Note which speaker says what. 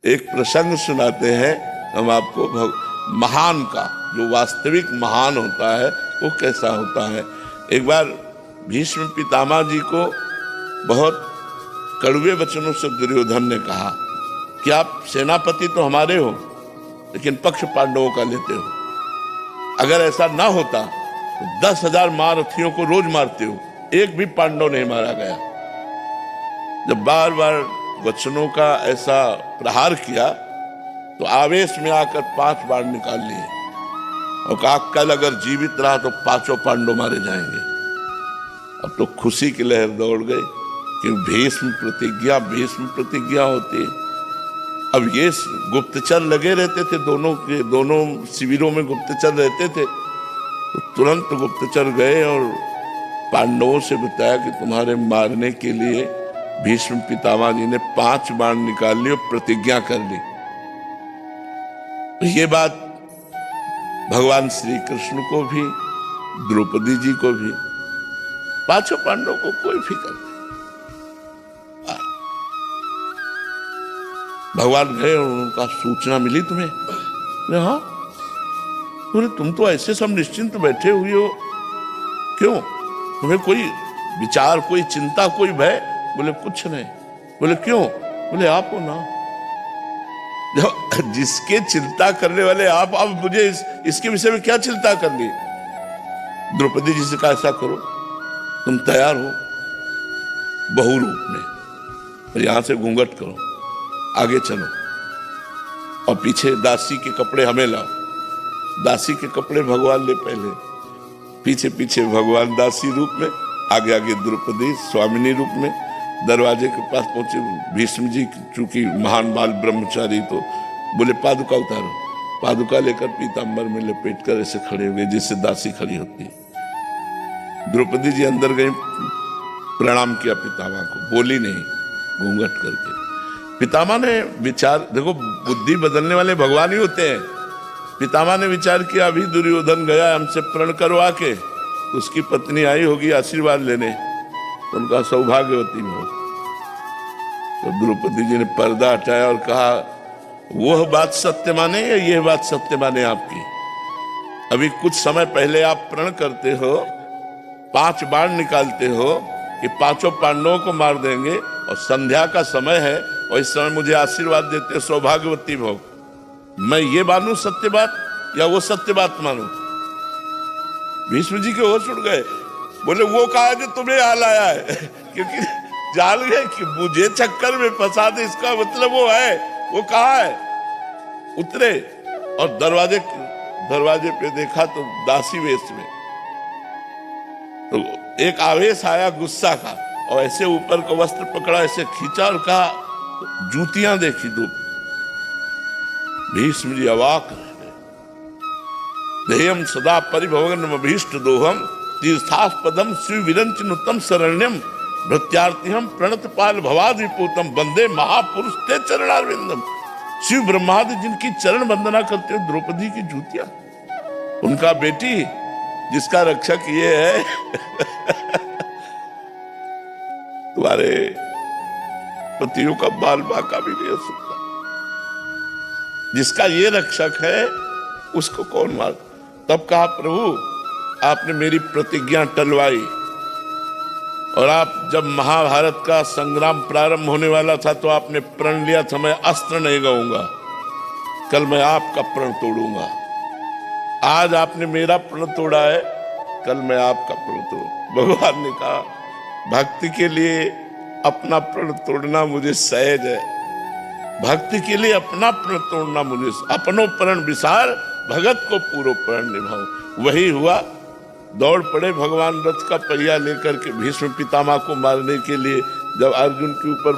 Speaker 1: एक प्रसंग सुनाते हैं हम आपको महान का, जो वास्तविक महान होता है वो कैसा होता है। एक बार भीष्म पितामह जी को बहुत कड़वे वचनों से दुर्योधन ने कहा कि आप सेनापति तो हमारे हो, लेकिन पक्ष पांडवों का लेते हो। अगर ऐसा ना होता तो 10,000 महारथियों को रोज मारते हो, एक भी पांडव नहीं मारा गया। जब बार बार वचनों का ऐसा प्रहार किया तो आवेश में आकर 5 बाण निकाल लिए और कहा कल अगर जीवित रहा तो 5 पांडव मारे जाएंगे। अब तो खुशी की लहर दौड़ गई कि भीष्म प्रतिज्ञा होती है। अब ये गुप्तचर लगे रहते थे, दोनों शिविरों में गुप्तचर रहते थे। तो तुरंत गुप्तचर गए और पांडवों से बताया कि तुम्हारे मारने के लिए भीष्म पितामह जी ने 5 बाण निकाल ली और प्रतिज्ञा कर ली। ये बात भगवान श्री कृष्ण को भी, द्रौपदी जी को भी, 5 पांडवों को कोई फिक्र नहीं। भगवान गए और उनका सूचना मिली तुम्हें? हाँ। बोले तुम तो ऐसे सब निश्चिंत बैठे हुए हो, क्यों? तुम्हें कोई विचार, कोई चिंता, कोई भय? बोले कुछ नहीं। बोले क्यों? बोले आप हो ना, जिसके चिंता करने वाले आप मुझे इसके विषय में क्या चिंता करनी? द्रौपदी जी से कहा ऐसा करो, तुम तैयार हो बहु रूप में और यहां से घूंघट करो, आगे चलो और पीछे दासी के कपड़े हमें लाओ। दासी के कपड़े भगवान ले पहले, पीछे पीछे भगवान दासी रूप में, आगे आगे द्रौपदी स्वामिनी रूप में। दरवाजे के पास पहुंचे भीष्म जी, चूंकि महान बाल ब्रह्मचारी, तो बोले पादुका उतारो। पादुका लेकर पीतांबर में लपेट कर ऐसे खड़े हो गए जिससे दासी खड़ी होती है। द्रौपदी जी अंदर गई, प्रणाम किया पितामह को, बोली नहीं, घूंघट करके। पितामह ने विचार, देखो बुद्धि बदलने वाले भगवान ही होते हैं। पितामह ने विचार किया अभी दुर्योधन गया हमसे प्रण करवा के, उसकी पत्नी आई होगी आशीर्वाद लेने, तो उनका सौभाग्यवती हो। तो द्रौपदी जी ने पर्दा हटाया और कहा वह बात सत्य माने या यह बात सत्य माने आपकी? अभी कुछ समय पहले आप प्रण करते हो, 5 बाण निकालते हो कि 5 पांडवों को मार देंगे, और संध्या का समय है और इस समय मुझे आशीर्वाद देते सौभाग्यवती भव। मैं ये मानूं सत्य बात या वो सत्य बात मानूं? भीष्म जी के होश उड़ गए। बोले वो कहा जो तुम्हें हाल आया है, क्योंकि जान गए कि मुझे चक्कर में फंसा दे, इसका मतलब वो है। वो कहा है? उतरे और दरवाजे पे देखा तो दासी वेश में। तो एक आवेश आया गुस्सा का, और ऐसे ऊपर का वस्त्र पकड़ा, ऐसे खींचा और कहा जूतियां देखी दो। भीष्म जी अवाक रह गए। देयम सदा परिभवगन अभीष्ट दोहम तीर्थास्पदम शिवविरंचनुतम शरण्यम भृत्यार्थिहम प्रणतपाल भवादिपूतम वंदे महापुरुष ते चरणारविंदम। शिव ब्रह्मादि जिनकी चरण वंदना करते हो, द्रौपदी की जूतियां, उनका बेटी जिसका रक्षक ये है तुम्हारे पतियों का बाल बांका भी नहीं हो सकता, जिसका ये रक्षक है उसको कौन मार? तब कहा प्रभु आपने मेरी प्रतिज्ञा टलवाई, और आप जब महाभारत का संग्राम प्रारंभ होने वाला था तो आपने प्रण लिया था मैं अस्त्र नहीं गाऊंगा, कल मैं आपका प्रण तोड़ूंगा। आज आपने मेरा प्रण तोड़ा है, कल मैं आपका प्रण तोड़ूंगा। भगवान ने कहा भक्ति के लिए अपना प्रण तोड़ना मुझे सहज है, भक्ति के लिए अपना प्रण तोड़ना मुझे, अपनो प्रण विसार भगत को पूरो प्रण निभाओ। वही हुआ, दौड़ पड़े भगवान रथ का पहिया लेकर के भीष्म पितामह को मारने के लिए। जब अर्जुन के ऊपर